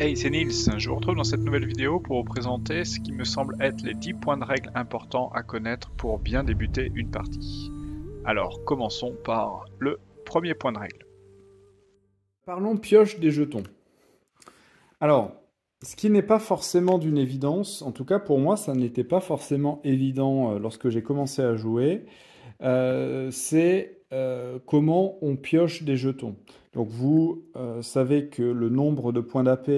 Hey, c'est Nils, je vous retrouve dans cette nouvelle vidéo pour vous présenter ce qui me semble être les 10 points de règle importants à connaître pour bien débuter une partie. Alors, commençons par le premier point de règle. Parlons pioche des jetons. Alors, ce qui n'est pas forcément d'une évidence, en tout cas pour moi, ça n'était pas forcément évident lorsque j'ai commencé à jouer, c'est comment on pioche des jetons. Donc vous savez que le nombre de points d'AP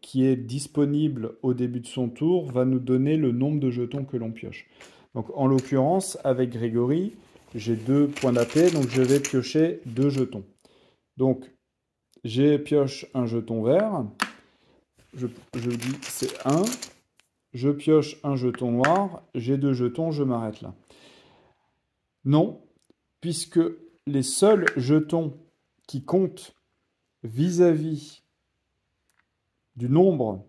qui est disponible au début de son tour va nous donner le nombre de jetons que l'on pioche. Donc en l'occurrence, avec Grégory, j'ai 2 points d'AP, donc je vais piocher 2 jetons. Donc je pioche un jeton vert, je dis c'est 1, je pioche un jeton noir, j'ai 2 jetons, je m'arrête là. Non, puisque les seuls jetons qui comptent vis-à-vis du nombre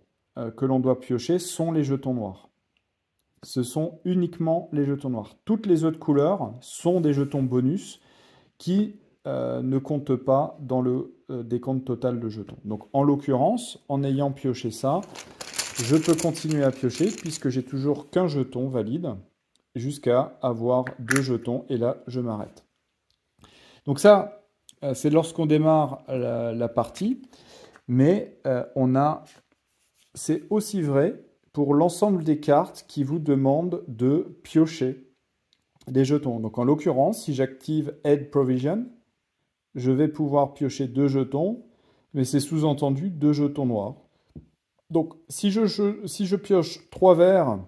que l'on doit piocher sont les jetons noirs. Ce sont uniquement les jetons noirs. Toutes les autres couleurs sont des jetons bonus qui ne comptent pas dans le décompte total de jetons. Donc en l'occurrence, en ayant pioché ça, je peux continuer à piocher puisque j'ai toujours qu'un jeton valide jusqu'à avoir 2 jetons et là je m'arrête. Donc ça, c'est lorsqu'on démarre la partie, mais c'est aussi vrai pour l'ensemble des cartes qui vous demandent de piocher des jetons. Donc en l'occurrence, si j'active Add Provision, je vais pouvoir piocher 2 jetons, mais c'est sous-entendu 2 jetons noirs. Donc si je pioche 3 verts,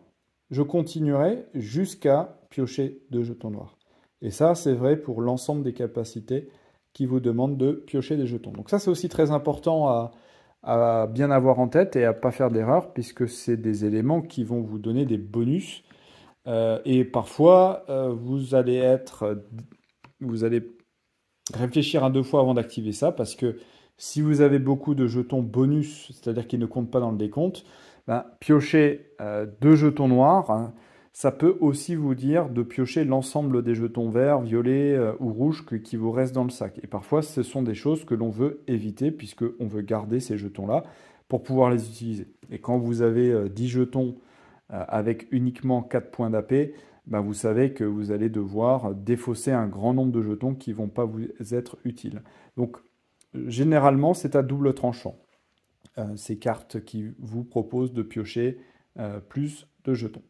je continuerai jusqu'à piocher 2 jetons noirs. Et ça, c'est vrai pour l'ensemble des capacités qui vous demandent de piocher des jetons. Donc ça, c'est aussi très important à bien avoir en tête et à ne pas faire d'erreur, puisque c'est des éléments qui vont vous donner des bonus. Et parfois, vous allez réfléchir à 2 fois avant d'activer ça, parce que si vous avez beaucoup de jetons bonus, c'est-à-dire qui ne comptent pas dans le décompte, piocher 2 jetons noirs, hein, ça peut aussi vous dire de piocher l'ensemble des jetons verts, violets ou rouges qui vous restent dans le sac. Et parfois, ce sont des choses que l'on veut éviter, puisqu'on veut garder ces jetons-là pour pouvoir les utiliser. Et quand vous avez 10 jetons avec uniquement 4 points d'AP, vous savez que vous allez devoir défausser un grand nombre de jetons qui ne vont pas vous être utiles. Donc, généralement, c'est à double tranchant. Ces cartes qui vous proposent de piocher plus de jetons.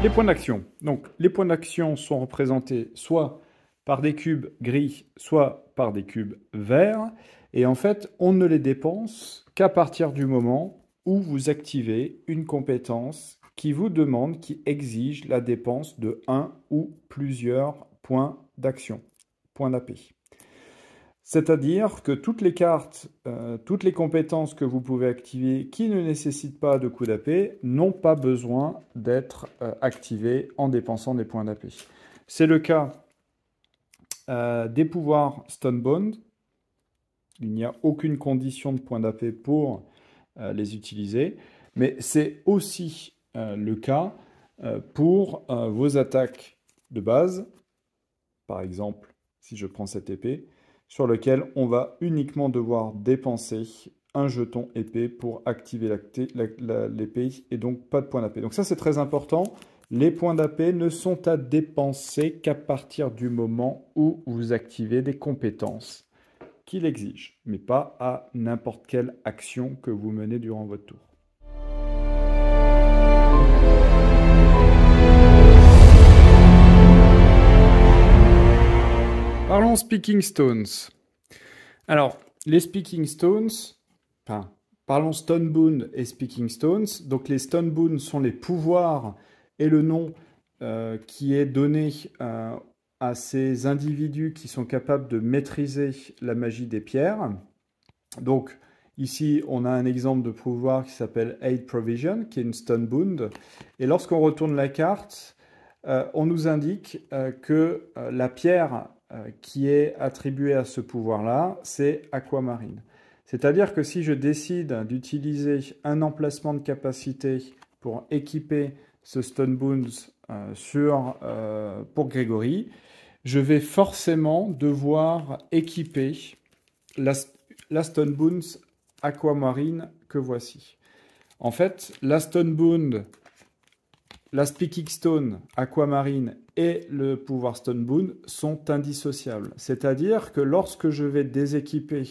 Les points d'action. Donc, les points d'action sont représentés soit par des cubes gris, soit par des cubes verts. Et en fait, on ne les dépense qu'à partir du moment où vous activez une compétence qui vous demande, qui exige la dépense de un ou plusieurs points d'action, points d'AP. C'est-à-dire que toutes les cartes, toutes les compétences que vous pouvez activer qui ne nécessitent pas de coup d'AP n'ont pas besoin d'être activées en dépensant des points d'AP. C'est le cas des pouvoirs Stonebound. Il n'y a aucune condition de point d'AP pour les utiliser, mais c'est aussi le cas pour vos attaques de base, par exemple, si je prends cette épée, sur lequel on va uniquement devoir dépenser un jeton épée pour activer l'épée et donc pas de point d'AP. Donc ça, c'est très important. Les points d'AP ne sont à dépenser qu'à partir du moment où vous activez des compétences qui l'exigent, mais pas à n'importe quelle action que vous menez durant votre tour. Parlons Speaking Stones. Alors, les Speaking Stones, parlons Stonebound et Speaking Stones. Donc, les Stonebound sont les pouvoirs et le nom qui est donné à ces individus qui sont capables de maîtriser la magie des pierres. Donc, ici, on a un exemple de pouvoir qui s'appelle Aid Provision, qui est une Stonebound. Et lorsqu'on retourne la carte, on nous indique que la pierre qui est attribuée à ce pouvoir-là, c'est Aquamarine. C'est-à-dire que si je décide d'utiliser un emplacement de capacité pour équiper ce Stone Bones pour Grégory, je vais forcément devoir équiper la Stone Bones Aquamarine que voici. En fait, la Stone Boone, la Speaking Stone Aquamarine et le pouvoir Stone Boone sont indissociables. C'est-à-dire que lorsque je vais déséquiper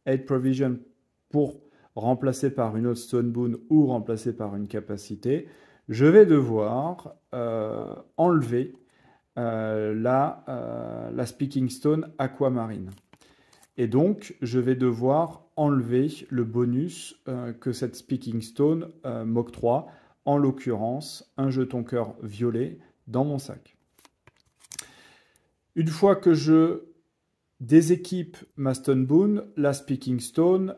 Aid Provision pour remplacer par une autre Stone Boone ou remplacer par une capacité, je vais devoir enlever la Speaking Stone Aquamarine. Et donc, je vais devoir enlever le bonus que cette Speaking Stone m'octroie, en l'occurrence un jeton cœur violet dans mon sac. Une fois que je déséquipe ma Stone Boone, la Speaking Stone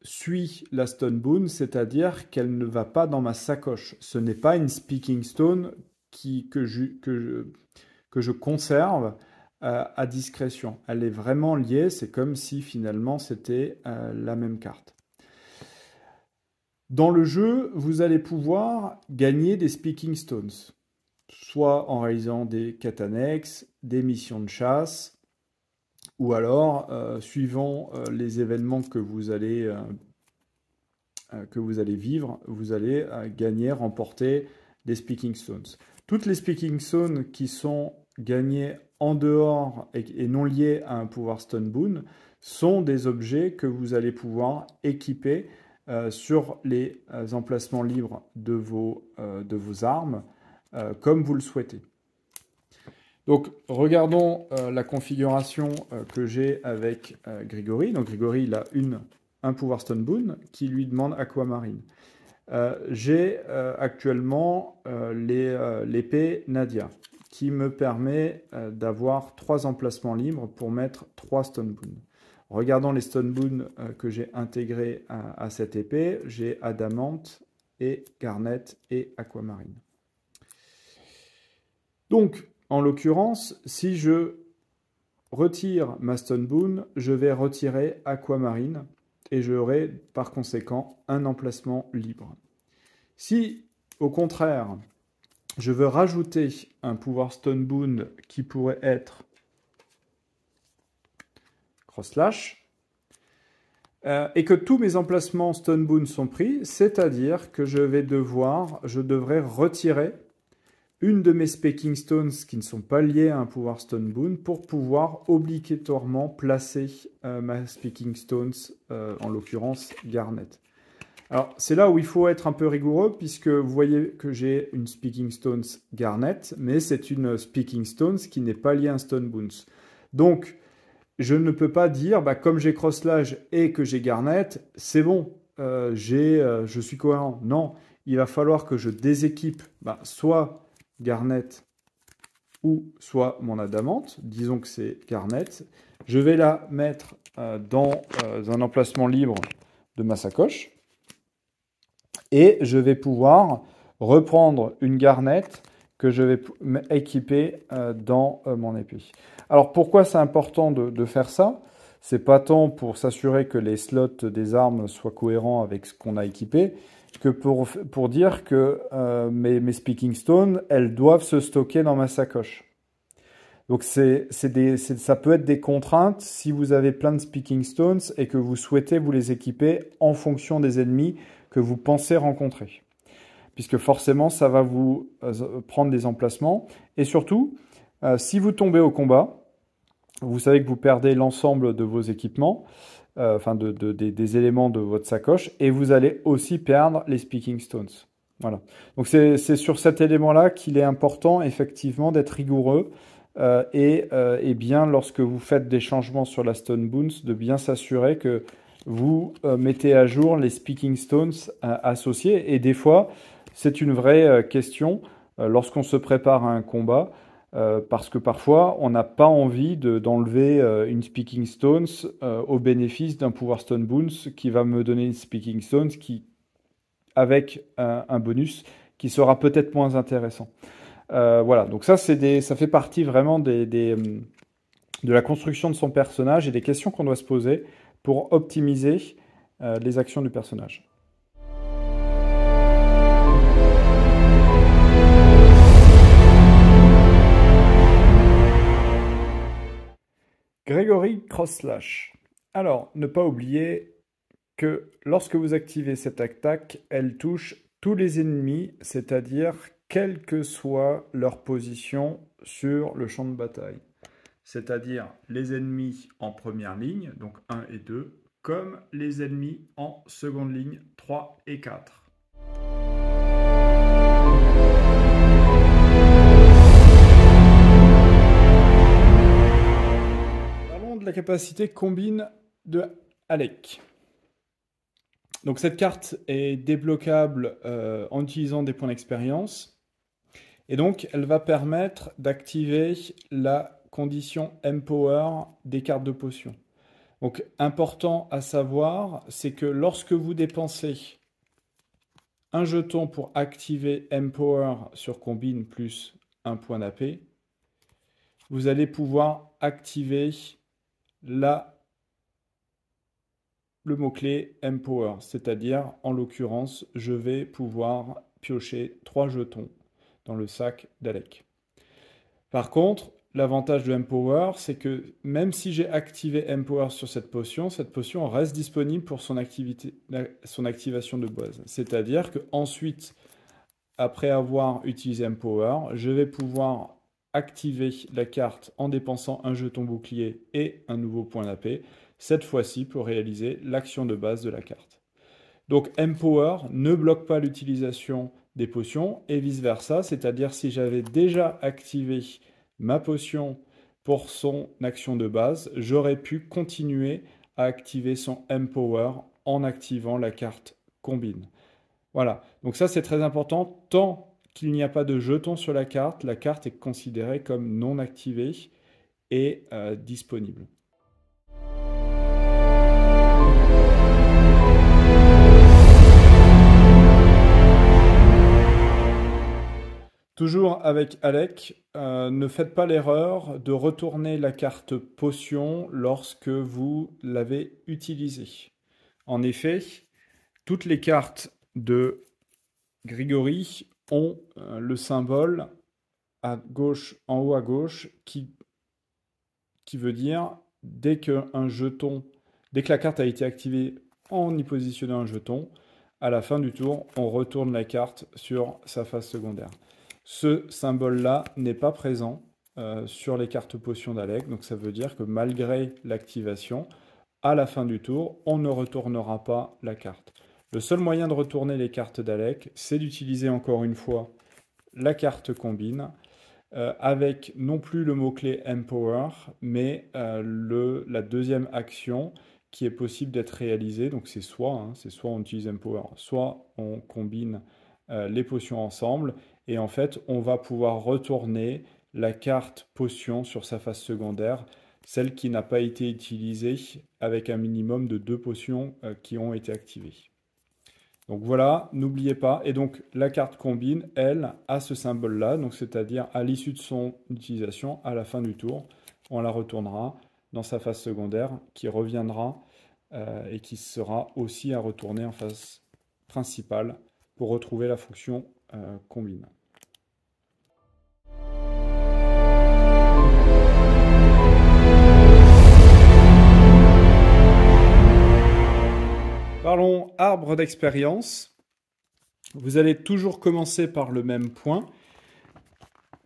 suit la Stone Boone, c'est-à-dire qu'elle ne va pas dans ma sacoche. Ce n'est pas une Speaking Stone que je conserve à discrétion. Elle est vraiment liée, c'est comme si finalement c'était la même carte. Dans le jeu, vous allez pouvoir gagner des Speaking Stones, soit en réalisant des quêtes annexes, des missions de chasse, ou alors, suivant les événements que vous allez vivre, vous allez gagner, remporter des Speaking Stones. Toutes les Speaking Stones qui sont gagnées en dehors et non liées à un pouvoir Stone Boone sont des objets que vous allez pouvoir équiper sur les emplacements libres de vos armes, comme vous le souhaitez. Donc, regardons la configuration que j'ai avec Grégory. Donc, Grégory, il a un pouvoir Stone Boone qui lui demande Aquamarine. J'ai actuellement l'épée Nadia, qui me permet d'avoir 3 emplacements libres pour mettre 3 Stone Boone. Regardons les Stone Boone que j'ai intégrés à cette épée. J'ai Adamante et Garnet et Aquamarine. Donc, en l'occurrence, si je retire ma Stone Boone, je vais retirer Aquamarine et j'aurai par conséquent un emplacement libre. Si, au contraire, je veux rajouter un pouvoir Stone Boone qui pourrait être Cross-Slash, et que tous mes emplacements Stone Boone sont pris, c'est-à-dire que je devrais retirer une de mes Speaking Stones qui ne sont pas liées à un pouvoir Stone Boone pour pouvoir obligatoirement placer ma Speaking Stones, en l'occurrence Garnet. Alors, c'est là où il faut être un peu rigoureux, puisque vous voyez que j'ai une Speaking Stones Garnet, mais c'est une Speaking Stones qui n'est pas liée à un Stone Boone. Donc, je ne peux pas dire, comme j'ai Cross-Slash et que j'ai Garnet, c'est bon, je suis cohérent. Non, il va falloir que je déséquipe soit Garnet ou soit mon Adamante. Disons que c'est Garnet. Je vais la mettre dans un emplacement libre de ma sacoche. Et je vais pouvoir reprendre une Garnet que je vais équiper dans mon épée. Alors pourquoi c'est important de faire ça? C'est pas tant pour s'assurer que les slots des armes soient cohérents avec ce qu'on a équipé, que pour dire que mes Speaking Stones, elles doivent se stocker dans ma sacoche. Donc ça peut être des contraintes si vous avez plein de Speaking Stones et que vous souhaitez vous les équiper en fonction des ennemis que vous pensez rencontrer. Puisque forcément, ça va vous prendre des emplacements. Et surtout, si vous tombez au combat, vous savez que vous perdez l'ensemble de vos équipements, des éléments de votre sacoche, et vous allez aussi perdre les Speaking Stones. Voilà. Donc c'est sur cet élément-là qu'il est important, effectivement, d'être rigoureux et bien, lorsque vous faites des changements sur la Stone Boone, de bien s'assurer que vous mettez à jour les Speaking Stones associés. Et des fois, c'est une vraie question lorsqu'on se prépare à un combat, parce que parfois, on n'a pas envie d'enlever une Speaking Stones au bénéfice d'un pouvoir Stone Boone qui va me donner une Speaking Stones avec un bonus qui sera peut-être moins intéressant. Voilà, donc ça fait partie vraiment de la construction de son personnage et des questions qu'on doit se poser pour optimiser les actions du personnage. Grégory Cross/. Alors, ne pas oublier que lorsque vous activez cette attaque, elle touche tous les ennemis, c'est-à-dire quelle que soit leur position sur le champ de bataille. C'est-à-dire les ennemis en première ligne, donc 1 et 2, comme les ennemis en seconde ligne, 3 et 4. Parlons de la capacité combine de Alec. Donc cette carte est débloquable en utilisant des points d'expérience. Et donc elle va permettre d'activer la condition Empower des cartes de potion. Donc important à savoir, c'est que lorsque vous dépensez un jeton pour activer Empower sur combine plus un point d'AP, vous allez pouvoir activer le mot-clé Empower, c'est-à-dire, en l'occurrence, je vais pouvoir piocher 3 jetons dans le sac d'Alec. Par contre, l'avantage de Empower, c'est que même si j'ai activé Empower sur cette potion reste disponible pour son activation de base. C'est-à-dire qu'ensuite, après avoir utilisé Empower, je vais pouvoir activer la carte en dépensant un jeton bouclier et un nouveau point d'AP, cette fois-ci pour réaliser l'action de base de la carte. Donc Empower ne bloque pas l'utilisation des potions et vice-versa, c'est-à-dire si j'avais déjà activé ma potion pour son action de base, j'aurais pu continuer à activer son Empower en activant la carte combine. Voilà, donc ça c'est très important, tant qu'il n'y a pas de jeton sur la carte est considérée comme non activée et disponible. Toujours avec Alec, ne faites pas l'erreur de retourner la carte potion lorsque vous l'avez utilisée. En effet, toutes les cartes de Grégory ont le symbole à gauche, en haut à gauche, qui veut dire dès que la carte a été activée en y positionnant un jeton, à la fin du tour, on retourne la carte sur sa face secondaire. Ce symbole-là n'est pas présent sur les cartes potions d'Alec, donc ça veut dire que malgré l'activation, à la fin du tour, on ne retournera pas la carte. Le seul moyen de retourner les cartes d'Alec, c'est d'utiliser encore une fois la carte combine, avec non plus le mot-clé Empower, mais la deuxième action qui est possible d'être réalisée. Donc c'est soit on utilise Empower, soit on combine les potions ensemble, et en fait on va pouvoir retourner la carte potion sur sa face secondaire, celle qui n'a pas été utilisée avec un minimum de 2 potions qui ont été activées. Donc voilà, n'oubliez pas. Et donc la carte combine, elle, a ce symbole-là, donc c'est-à-dire à l'issue de son utilisation, à la fin du tour, on la retournera dans sa face secondaire, qui reviendra et qui sera aussi à retourner en face principale pour retrouver la fonction combine. Parlons arbre d'expérience. Vous allez toujours commencer par le même point,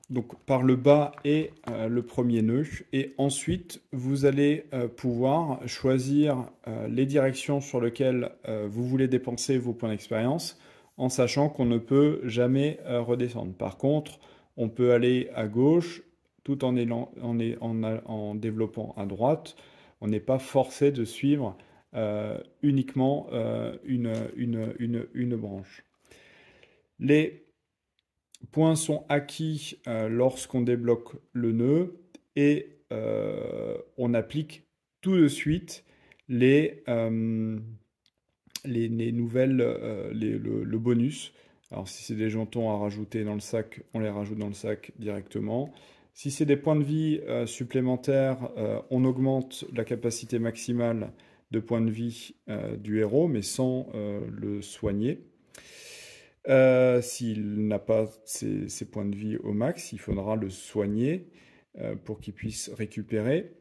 donc par le bas et le premier nœud, et ensuite vous allez pouvoir choisir les directions sur lesquelles vous voulez dépenser vos points d'expérience, en sachant qu'on ne peut jamais redescendre. Par contre, on peut aller à gauche tout en développant à droite. On n'est pas forcé de suivre uniquement une branche. Les points sont acquis lorsqu'on débloque le nœud et on applique tout de suite le bonus. Alors si c'est des jetons à rajouter dans le sac, on les rajoute dans le sac directement. Si c'est des points de vie supplémentaires, on augmente la capacité maximale de points de vie du héros, mais sans le soigner. S'il n'a pas ses points de vie au max, il faudra le soigner pour qu'il puisse récupérer.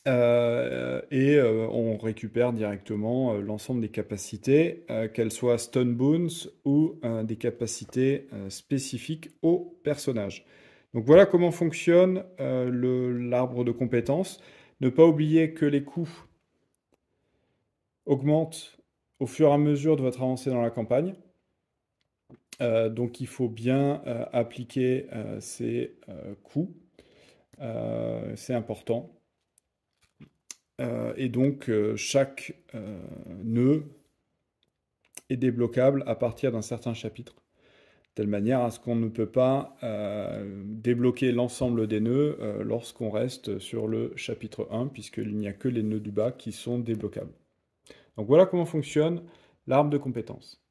On récupère directement l'ensemble des capacités, qu'elles soient stun boons ou des capacités spécifiques au personnage. Donc voilà comment fonctionne l'arbre de compétences. Ne pas oublier que les coûts augmentent au fur et à mesure de votre avancée dans la campagne. Donc il faut bien appliquer ces coûts. C'est important. Et donc, chaque nœud est débloquable à partir d'un certain chapitre, de telle manière à ce qu'on ne peut pas débloquer l'ensemble des nœuds lorsqu'on reste sur le chapitre 1, puisqu'il n'y a que les nœuds du bas qui sont débloquables. Donc voilà comment fonctionne l'arbre de compétences.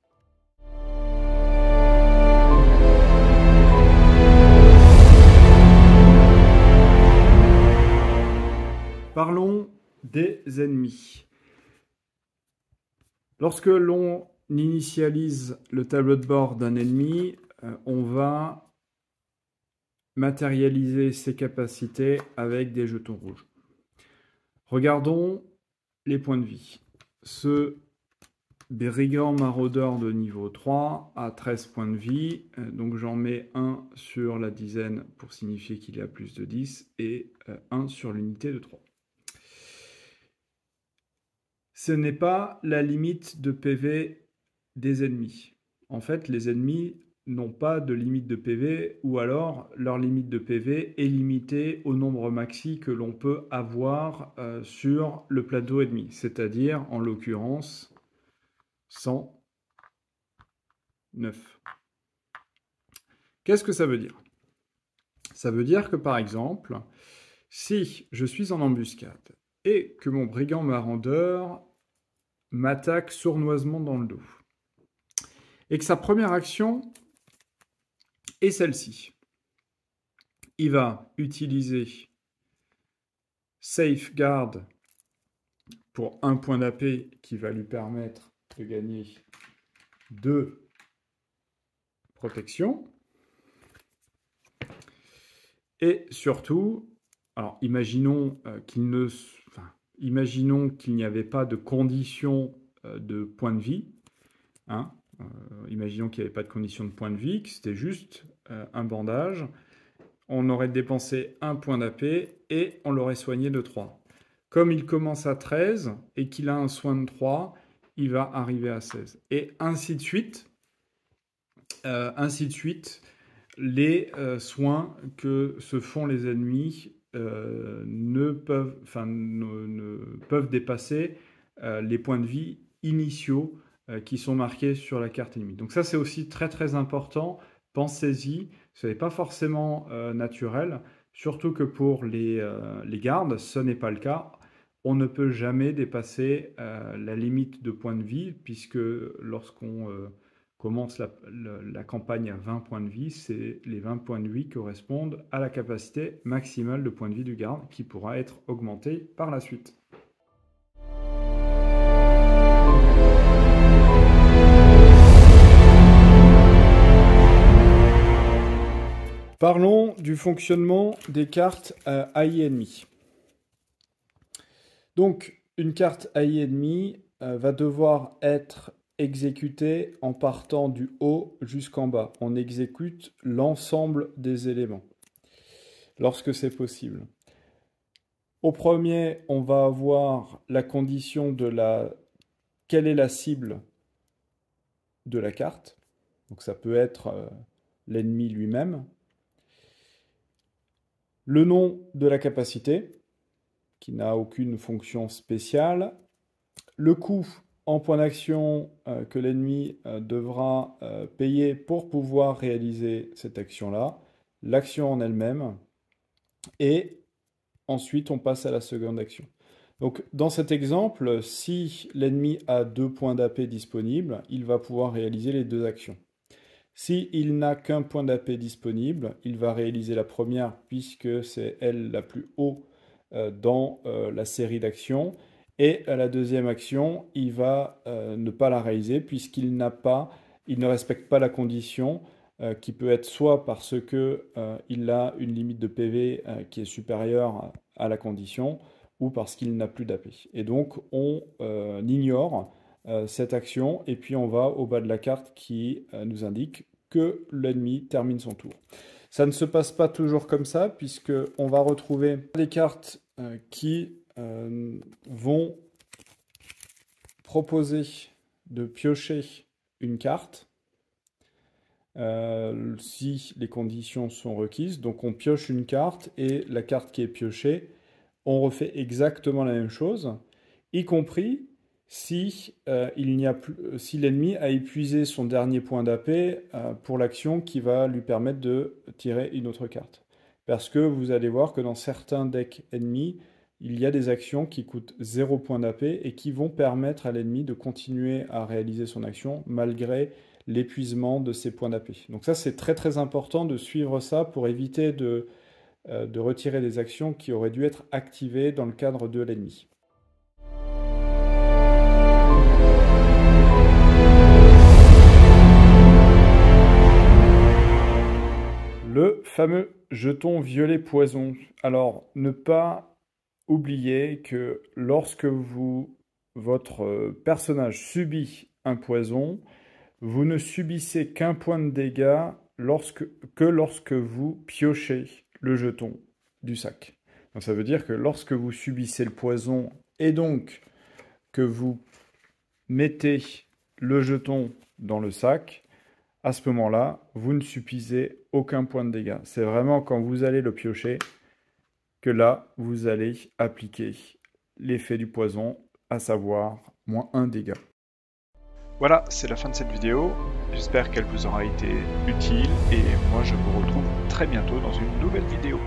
Parlons des ennemis. Lorsque l'on initialise le tableau de bord d'un ennemi, on va matérialiser ses capacités avec des jetons rouges. Regardons les points de vie. Ce brigand maraudeur de niveau 3 a 13 points de vie, donc j'en mets 1 sur la dizaine pour signifier qu'il a plus de 10 et 1 sur l'unité de 3. Ce n'est pas la limite de PV des ennemis. En fait, les ennemis n'ont pas de limite de PV, ou alors leur limite de PV est limitée au nombre maxi que l'on peut avoir sur le plateau ennemi, c'est-à-dire en l'occurrence 109. Qu'est-ce que ça veut dire? Ça veut dire que par exemple, si je suis en embuscade et que mon brigand maraudeur m'attaque sournoisement dans le dos, et que sa première action est celle-ci. Il va utiliser Safeguard pour 1 point d'AP qui va lui permettre de gagner 2 protections. Et surtout, alors imaginons qu'il n'y avait pas de condition de point de vie. Hein. Imaginons qu'il n'y avait pas de condition de point de vie, que c'était juste un bandage. On aurait dépensé 1 point d'AP et on l'aurait soigné de 3. Comme il commence à 13 et qu'il a un soin de 3, il va arriver à 16. Et ainsi de suite. Les soins que se font les ennemis ne peuvent dépasser les points de vie initiaux qui sont marqués sur la carte ennemie. Donc ça, c'est aussi très très important. Pensez-y, ce n'est pas forcément naturel, surtout que pour les gardes, ce n'est pas le cas. On ne peut jamais dépasser la limite de points de vie, puisque lorsqu'on commence la campagne à 20 points de vie, les 20 points de vie correspondent à la capacité maximale de points de vie du garde, qui pourra être augmentée par la suite. Parlons du fonctionnement des cartes AI ennemies. Donc, une carte AI ennemie va devoir être exécutée en partant du haut jusqu'en bas. On exécute l'ensemble des éléments, lorsque c'est possible. Au premier, on va avoir la condition de quelle est la cible de la carte. Donc ça peut être l'ennemi lui-même. Le nom de la capacité, qui n'a aucune fonction spéciale. Le coût en point d'action que l'ennemi devra payer pour pouvoir réaliser cette action-là. L'action en elle-même. Et ensuite, on passe à la seconde action. Donc, dans cet exemple, si l'ennemi a 2 points d'AP disponibles, il va pouvoir réaliser les 2 actions. S'il n'a qu'un point d'AP disponible, il va réaliser la première puisque c'est elle la plus haut dans la série d'actions. Et à la deuxième action, il va ne pas la réaliser puisqu'il ne respecte pas la condition qui peut être soit parce qu'il a une limite de PV qui est supérieure à la condition, ou parce qu'il n'a plus d'AP. Et donc on ignore cette action et puis on va au bas de la carte qui nous indique que l'ennemi termine son tour. Ça ne se passe pas toujours comme ça puisque on va retrouver des cartes qui vont proposer de piocher une carte si les conditions sont requises. Donc on pioche une carte et la carte qui est piochée, on refait exactement la même chose, y compris si, si l'ennemi a épuisé son dernier point d'AP pour l'action qui va lui permettre de tirer une autre carte. Parce que vous allez voir que dans certains decks ennemis, il y a des actions qui coûtent 0 point d'AP et qui vont permettre à l'ennemi de continuer à réaliser son action malgré l'épuisement de ses points d'AP. Donc ça, c'est très très important de suivre ça pour éviter de retirer des actions qui auraient dû être activées dans le cadre de l'ennemi. Le fameux jeton violet poison. Alors, ne pas oublier que lorsque votre personnage subit un poison, vous ne subissez qu'un point de dégâts lorsque vous piochez le jeton du sac. Donc ça veut dire que lorsque vous subissez le poison et donc que vous mettez le jeton dans le sac, à ce moment-là, vous ne subissez aucun point de dégâts. C'est vraiment quand vous allez le piocher que là, vous allez appliquer l'effet du poison, à savoir -1 dégât. Voilà, c'est la fin de cette vidéo. J'espère qu'elle vous aura été utile et moi je vous retrouve très bientôt dans une nouvelle vidéo.